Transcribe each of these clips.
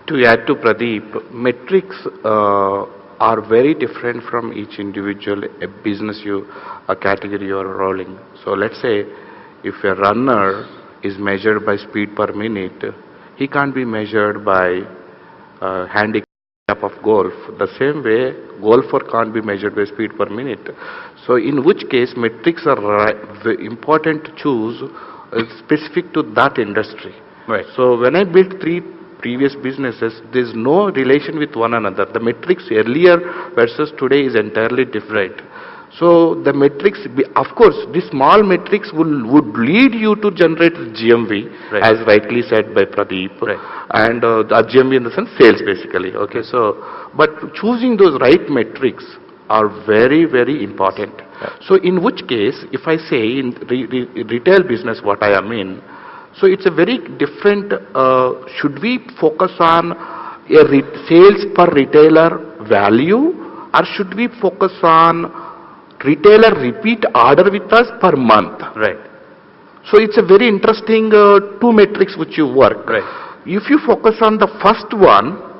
To add to Pradeep, metrics are very different from each individual business a category you are rolling. So let's say if a runner is measured by speed per minute, he can't be measured by handicap of golf. The same way, golfer can't be measured by speed per minute. So in which case, metrics are important to choose specific to that industry. Right. So when I built 3 previous businesses, there is no relation with one another. The metrics earlier versus today is entirely different. So the metrics, of course, the small metrics would lead you to generate GMV, right, as rightly said by Pradeep, right, and GMV in the sense sales basically. Okay, so but choosing those right metrics are very, very important. Yeah. So in which case, if I say in retail business, what I am in, so it's a very different, should we focus on a sales per retailer value, or should we focus on retailer repeat order with us per month? Right. So it's a very interesting 2 metrics which you work. Right. If you focus on the first one,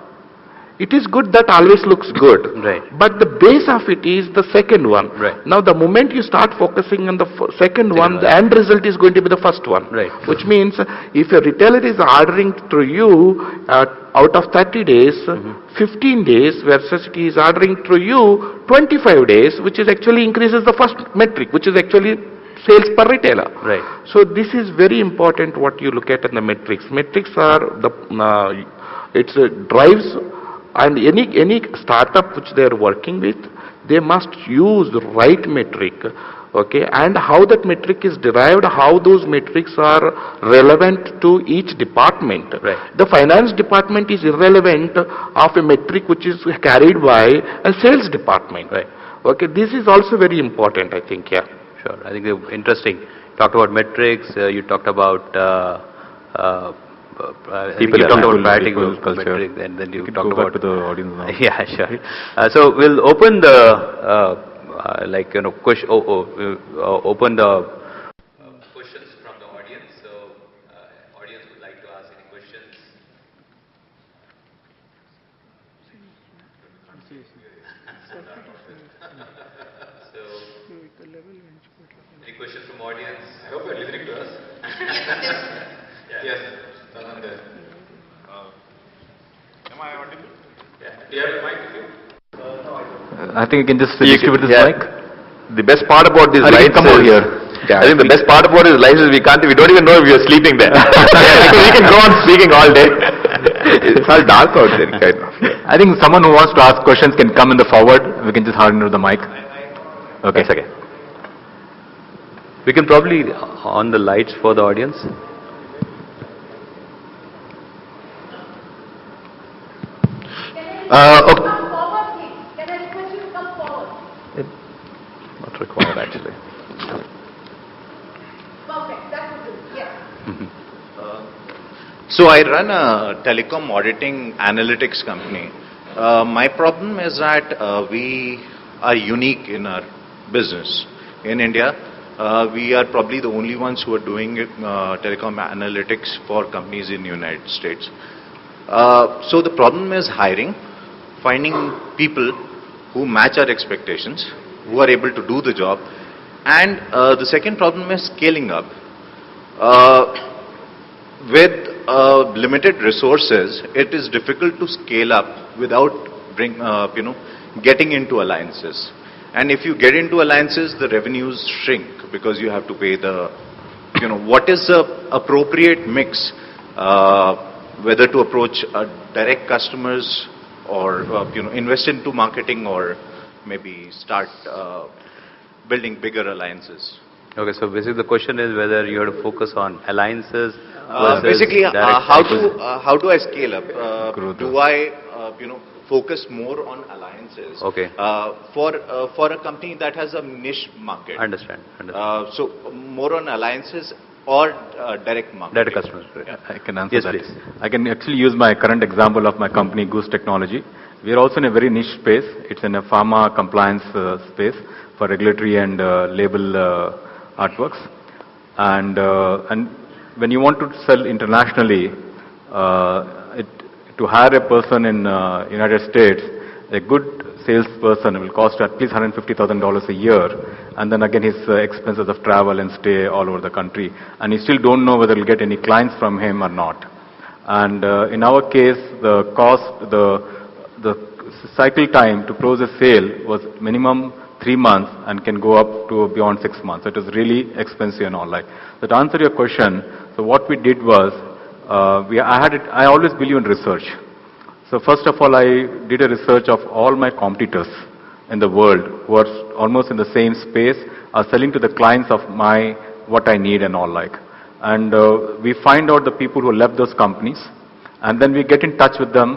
it is good, that always looks good. Right. But the base of it is the second one. Right. Now the moment you start focusing on the second one, the end result is going to be the first one. Right. Which means if a retailer is ordering through you out of 30 days, 15 days versus he is ordering through you 25 days, which is actually increases the first metric, which is actually sales per retailer. Right. So this is very important what you look at in the metrics. Metrics are the, drives. And any startup which they are working with, they must use the right metric, okay, and how that metric is derived, how those metrics are relevant to each department. Right. The finance department is irrelevant of a metric which is carried by a sales department. Right. Okay, this is also very important, I think, yeah. Sure, I think they're interesting. You talked about metrics, you talked about people, you talked about priority culture, metrics, and then you can talked go back about to the audience now. Yeah, sure. So we'll open the question. Open the questions from the audience. So audience would like to ask any questions. So any questions from audience? I hope you're listening to us. Yes. Am I audible? Yeah. Do you have a mic with you? No, I don't. I think you can just distribute this mic. The best part about this lights come over here. Yeah, I think the best part about this lights is we don't even know if we are sleeping there. Because we can go on speaking all day. It's all dark out there, kind of. I think someone who wants to ask questions can come in the forward. We can just harden to the mic. Okay. Yes, okay. We can probably on the lights for the audience. Okay. Come forward, please. Can I request you to come forward? Not required, actually. Perfect. That would do. Yes. So I run a telecom auditing analytics company. My problem is that we are unique in our business. In India, we are probably the only ones who are doing telecom analytics for companies in the United States. So the problem is hiring, finding people who match our expectations, who are able to do the job. And the second problem is scaling up. With limited resources, it is difficult to scale up without getting into alliances. And if you get into alliances, the revenues shrink because you have to pay the, what is the appropriate mix, whether to approach direct customers or, invest into marketing or maybe start building bigger alliances. Okay, so basically the question is whether you have to focus on alliances. Basically, direct how do I scale up? Do I, focus more on alliances? Okay. For a company that has a niche market. Understand. So more on alliances or direct marketing. Direct customers. Yeah, I can answer that. Please. I can actually use my current example of my company, Goose Technology. We are also in a very niche space. It's in a pharma compliance space for regulatory and label artworks. And when you want to sell internationally, it To hire a person in United States, a good salesperson will cost at least $150,000 a year, and then again his expenses of travel and stay all over the country, and you still don't know whether you'll get any clients from him or not. And in our case, the cost, the cycle time to close a sale was minimum 3 months and can go up to beyond 6 months. It was really expensive and all like. So to answer your question, so what we did was, I always believe in research. So first of all, I did a research of all my competitors in the world who are almost in the same space, are selling to the clients of what I need and all like. And we find out the people who left those companies, and then we get in touch with them,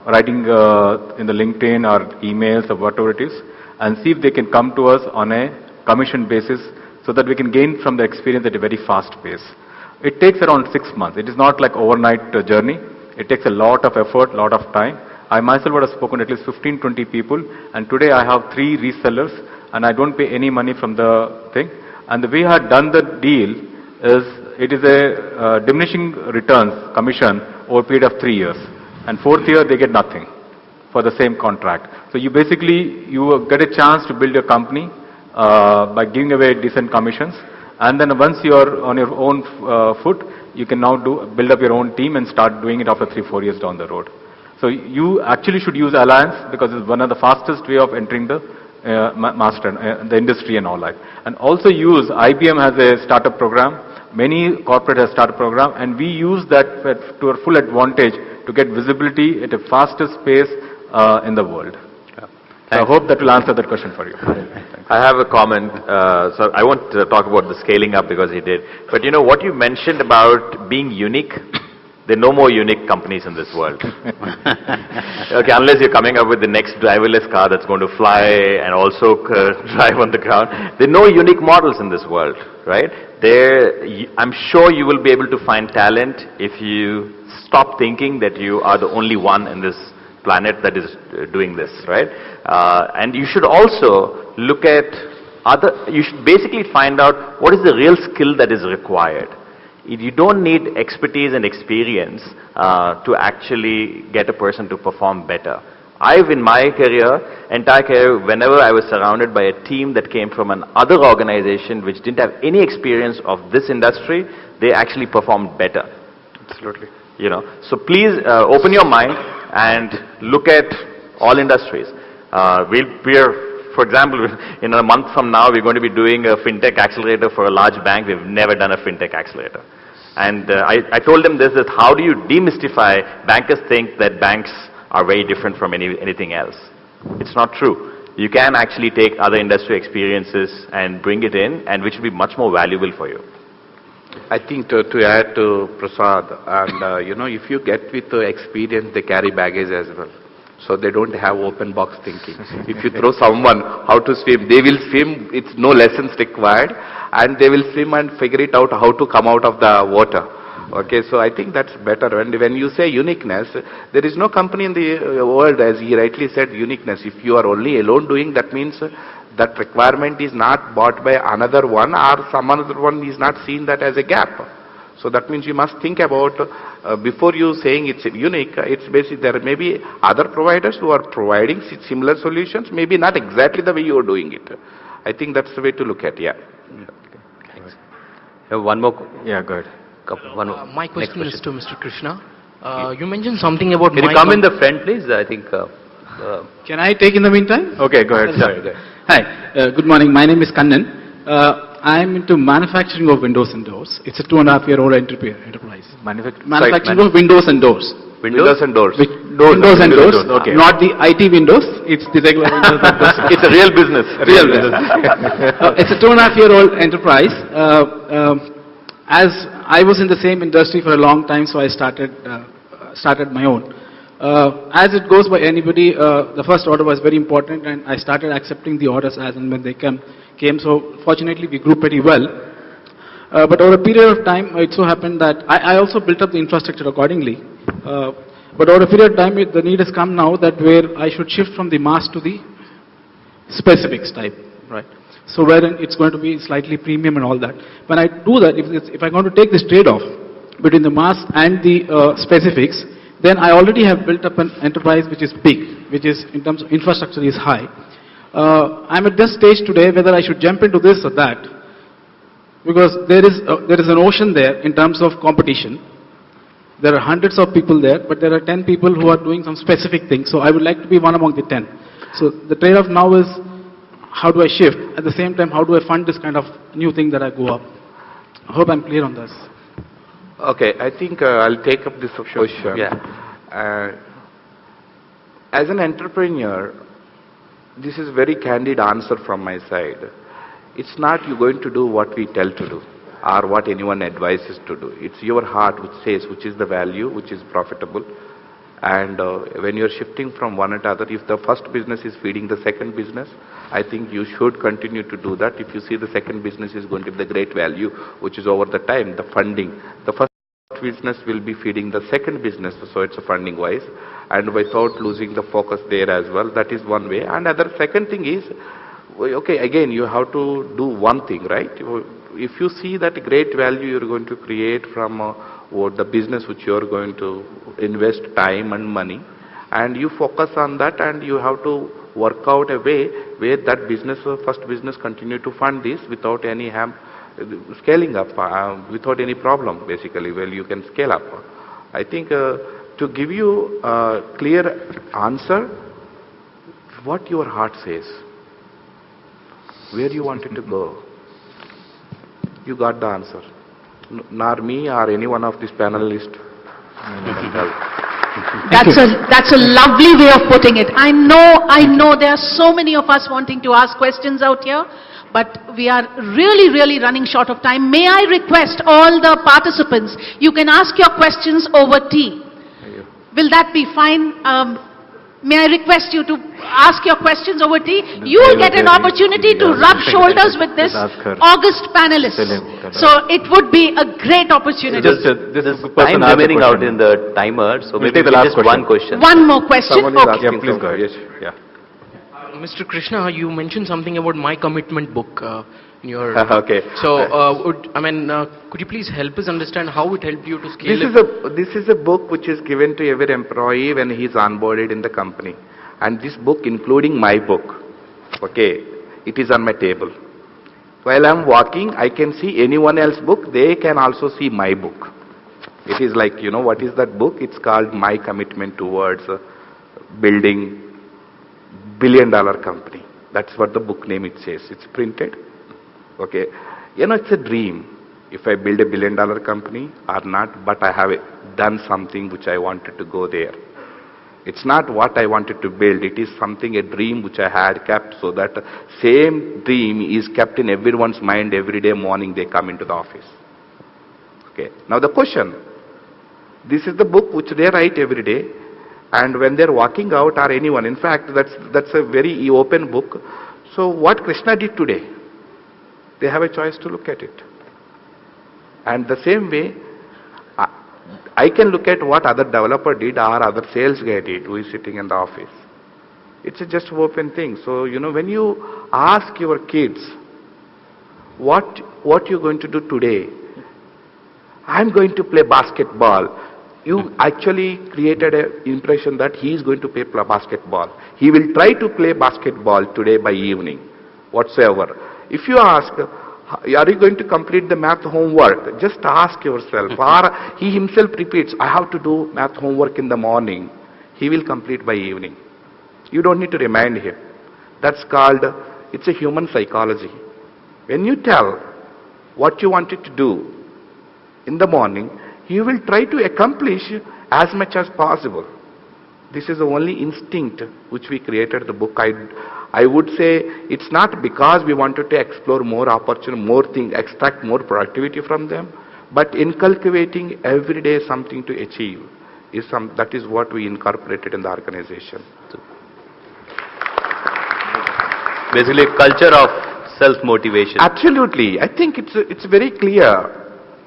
writing in the LinkedIn or emails or whatever it is, and see if they can come to us on a commission basis so that we can gain from the experience at a very fast pace. It takes around 6 months. It is not like overnight journey. It takes a lot of effort, lot of time. I myself would have spoken to at least 15, 20 people, and today I have 3 resellers, and I don't pay any money from the thing. And the way I had done the deal is, it is a diminishing returns commission over a period of 3 years. And 4th year, they get nothing for the same contract. So you basically, you get a chance to build your company by giving away decent commissions. And then once you are on your own foot, you can now build up your own team and start doing it after 3-4 years down the road. So you actually should use Alliance because it's one of the fastest way of entering the the industry and all that. And also use, IBM has a startup program, many corporate has startup program, and we use that to our full advantage to get visibility at a fastest pace in the world. So I hope that will answer that question for you. I have a comment. So I won't talk about the scaling up because he did. But you know what you mentioned about being unique? There are no more unique companies in this world. Okay, unless you're coming up with the next driverless car that's going to fly and also drive on the ground. There are no unique models in this world, right? I'm sure you will be able to find talent if you stop thinking that you are the only one in this planet that is doing this, right? And you should also look at you should basically find out what is the real skill that is required. You don't need expertise and experience to actually get a person to perform better. In my entire career, whenever I was surrounded by a team that came from another organization which didn't have any experience of this industry, they actually performed better. Absolutely. You know, so please open your mind and look at all industries. For example, in a month from now, we're going to be doing a fintech accelerator for a large bank. We've never done a fintech accelerator. And I told them this, is how do you demystify, bankers think that banks are very different from anything else. It's not true. You can actually take other industry experiences and bring it in, and which will be much more valuable for you. I think to add to Prasad, and you know, if you get with the experience, they carry baggage as well. So they don't have open box thinking. If you throw someone how to swim, they will swim, it's no lessons required, and they will swim and figure it out how to come out of the water. Okay, so I think that's better. And when you say uniqueness, there is no company in the world, as he rightly said, uniqueness. If you are only alone doing, that means that requirement is not bought by another one, or some other one is not seen that as a gap. So that means you must think about, before you saying it's unique, it's basically there may be other providers who are providing similar solutions, maybe not exactly the way you are doing it. I think that's the way to look at it, yeah. Thanks. One more. Yeah, go ahead. One more. My question is to Mr. Krishna. You mentioned something about... Can you come in the front, please? I think... Can I take in the meantime? Okay, go ahead. Sorry. Hi, good morning. My name is Kannan. I'm into manufacturing of windows and doors. It's a 2.5-year-old enterprise. Manufacturing of windows and doors. Windows and doors. Windows and doors. Okay. Not the IT windows. It's the regular windows and doors. It's a real business. Real business. It's a 2.5-year-old enterprise. As I was in the same industry for a long time, so I started my own. As it goes by anybody, the first order was very important, and I started accepting the orders as and when they came. So fortunately, we grew pretty well. But over a period of time, it so happened that I also built up the infrastructure accordingly. But over a period of time, the need has come now that where I should shift from the mass to the specifics type, right? So wherein it's going to be slightly premium and all that. When I do that, if I'm going to take this trade-off between the mass and the specifics, then I already have built up an enterprise which is big, which is in terms of infrastructure is high. I'm at this stage today whether I should jump into this or that, because there is an ocean there in terms of competition. There are hundreds of people there, but there are 10 people who are doing some specific things. So I would like to be one among the 10. So the trade-off now is, how do I shift? At the same time, how do I fund this kind of new thing that I go up? I hope I'm clear on this. Okay, I think I'll take up this question. Yeah. As an entrepreneur, this is very candid answer from my side. It's not you going to do what we tell to do or what anyone advises to do. It's your heart which says which is the value, which is profitable. And when you're shifting from one another, if the first business is feeding the second business, I think you should continue to do that. If you see the second business is going to be the great value, which is over the time, the funding. The first business will be feeding the second business, so it's a funding wise. And without losing the focus there as well, that is one way. And other second thing is, okay, again, you have to do one thing, right? If you see that great value you're going to create from or the business which you're going to invest time and money, and you focus on that, and you have to work out a way where that business, first business, continue to fund this without any scaling up, without any problem, basically. Well, you can scale up. I think to give you a clear answer, what your heart says, where you wanted to go, you got the answer. Nor me or any one of these panelists. That's a lovely way of putting it. I know there are so many of us wanting to ask questions out here, but we are really running short of time. May I request all the participants, you can ask your questions over tea. Will that be fine? May I request you to ask your questions over tea? You will get an opportunity to rub shoulders with this August panelist. So it would be a great opportunity. There's time remaining out in the timer, so maybe just one question. One more question. Someone is Okay. asking please go ahead. Yes. Mr. Krishna, you mentioned something about My Commitment book in your... Okay. So, could you please help us understand how it helped you to scale This is a book which is given to every employee when he is onboarded in the company. And this book, including my book, okay, it is on my table. While I'm walking, I can see anyone else's book. They can also see my book. It is like, what is that book? It's called My Commitment Towards Building Billion-Dollar Company. That's what the book name it says. It's printed. Okay. It's a dream. If I build a billion-dollar company or not, but I have done something which I wanted to go there. It's not what I wanted to build. It is something, a dream which I had kept, so that same dream is kept in everyone's mind every day morning they come into the office. Okay. Now the question, this is the book which they write every day, and when they're walking out or anyone, in fact, that's a very open book. So what Krishna did today, they have a choice to look at it. And the same way, I can look at what other developer did or other sales guy did who is sitting in the office. It's a just open thing. So, when you ask your kids, what you're going to do today? I'm going to play basketball. You actually created an impression that he is going to play basketball. He will try to play basketball today by evening, whatsoever. If you ask, are you going to complete the math homework? Just ask yourself. Or he himself repeats, I have to do math homework in the morning. He will complete by evening. You don't need to remind him. That's called, it's a human psychology. When you tell what you wanted to do in the morning, he will try to accomplish as much as possible. This is the only instinct which we created the book. I would say it's not because we wanted to explore more opportunity, more things, extract more productivity from them, but inculcating every day something to achieve that is what we incorporated in the organization. Basically, culture of self-motivation. Absolutely. I think it's very clear.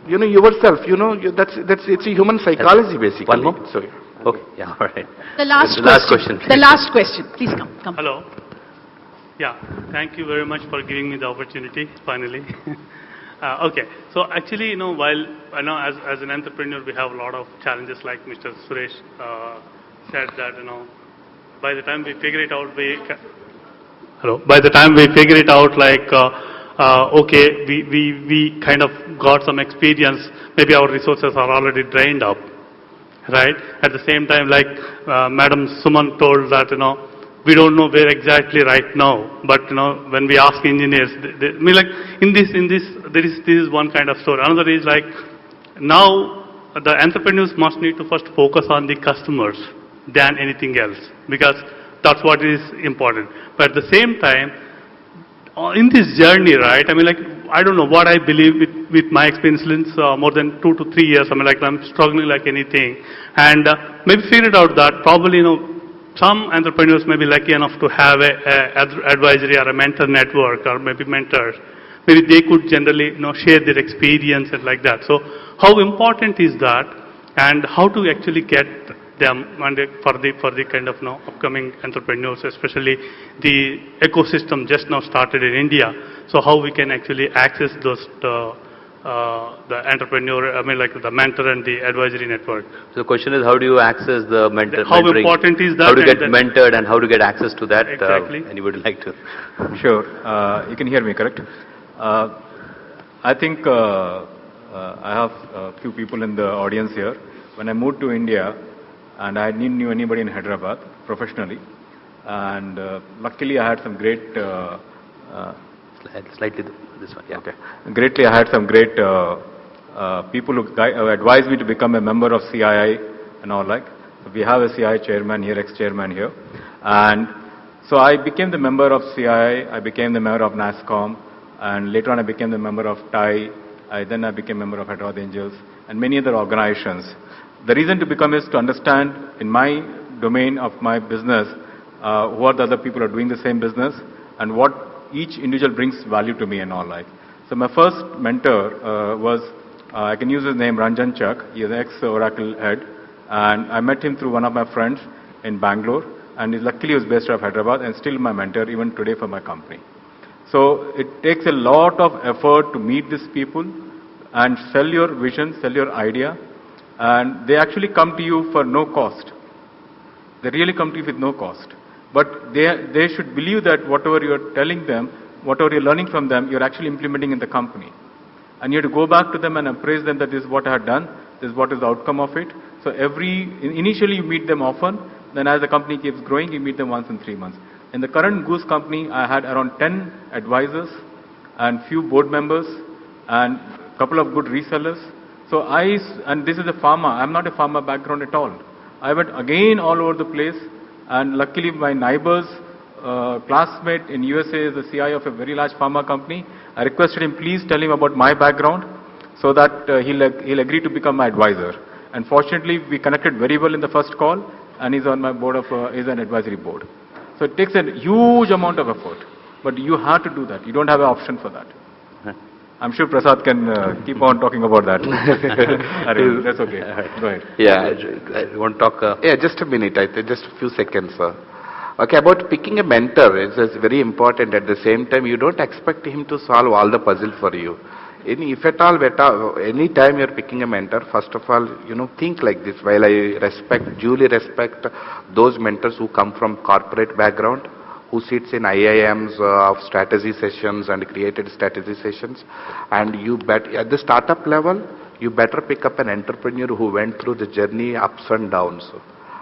Yourself, it's a human psychology basically. One more? Sorry. Okay, yeah, all right. The last question. The last question. Please come. Hello. Yeah, thank you very much for giving me the opportunity, finally. Okay. So actually, while I know as an entrepreneur, we have a lot of challenges, like Mr. Suresh said that, by the time we figure it out, by the time we figure it out, like, okay, we kind of got some experience, maybe our resources are already drained up, right? At the same time, like Madam Suman told that, we don't know where exactly right now, but when we ask engineers, I mean, like in this, this is one kind of story. Another is like, now the entrepreneurs must need to first focus on the customers than anything else, because that's what is important. But at the same time, in this journey, right, I mean, like, I don't know what I believe with my experience since more than 2 to 3 years. I mean, like, I'm struggling like anything, and maybe figured out that probably, some entrepreneurs may be lucky enough to have a advisory or a mentor network, or maybe mentors. Maybe they could generally, share their experience and like that. So how important is that, and how to actually get them and for the kind of upcoming entrepreneurs, especially the ecosystem just now started in India. So how we can actually access those the entrepreneur, I mean, like the mentor and the advisory network. So the question is, how do you access the mentor? How important is that? How to get mentored and how to get access to that? Exactly. Anybody would like to? Sure. You can hear me, correct? I think I have a few people in the audience here. When I moved to India, and I didn't knew anybody in Hyderabad professionally, and luckily I had some great slightly this one, yeah. Okay. Greatly, I had some great people who advised me to become a member of CII and all like. So we have a CII chairman here, ex-chairman here, and so I became the member of CII. I became the member of NASCOM, and later on I became the member of TIE. Then I became a member of Hyderabad Angels and many other organizations. The reason to become is to understand in my domain of my business who are the other people who are doing the same business and what each individual brings value to me and all like. So my first mentor was, I can use his name, Ranjan Chak. He is an ex-Oracle head, and I met him through one of my friends in Bangalore, and luckily he was based out of Hyderabad and still my mentor even today for my company. So it takes a lot of effort to meet these people and sell your vision, sell your idea, and they actually come to you for no cost. They really come to you with no cost. But they should believe that whatever you're telling them, whatever you're learning from them, you're actually implementing in the company. And you have to go back to them and appraise them that this is what I had done, this is what is the outcome of it. So initially you meet them often, then as the company keeps growing, you meet them once in 3 months. In the current Goose company, I had around 10 advisors and few board members and a couple of good resellers. So and this is a pharma. I'm not a pharma background at all. I went again all over the place, and luckily my neighbor's classmate in USA is the CIO of a very large pharma company. I requested him, please tell him about my background so that he'll agree to become my advisor. And fortunately, we connected very well in the first call, and he's on my board he's an advisory board. So it takes a huge amount of effort, but you have to do that. You don't have an option for that. I'm sure Prasad can keep on talking about that. That's okay. Go ahead. Yeah, I want to talk. yeah, just a minute. Just a few seconds, sir. Okay, about picking a mentor is very important. At the same time, you don't expect him to solve all the puzzle for you. If at all, any time you're picking a mentor, first of all, think like this. While I duly respect those mentors who come from corporate background, who sits in IIMs of strategy sessions and created strategy sessions, and at the startup level, you better pick up an entrepreneur who went through the journey ups and downs.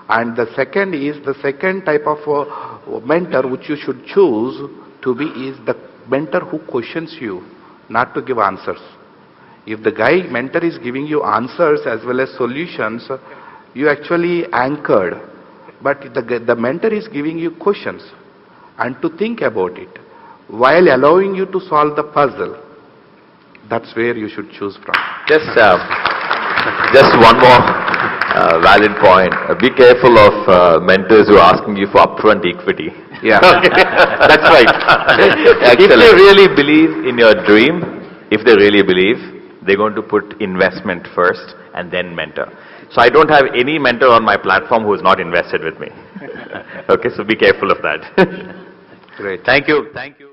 And the second type of mentor which you should choose to be is the mentor who questions you, not to give answers. If the mentor is giving you answers as well as solutions, you actually anchored. But the mentor is giving you questions and to think about it while allowing you to solve the puzzle. That's where you should choose from. Just one more valid point. Be careful of mentors who are asking you for upfront equity. Yeah, that's right. If they really believe in your dream, they're going to put investment first and then mentor. So I don't have any mentor on my platform who is not invested with me. Okay, so be careful of that. Great. Thank you. Thank you.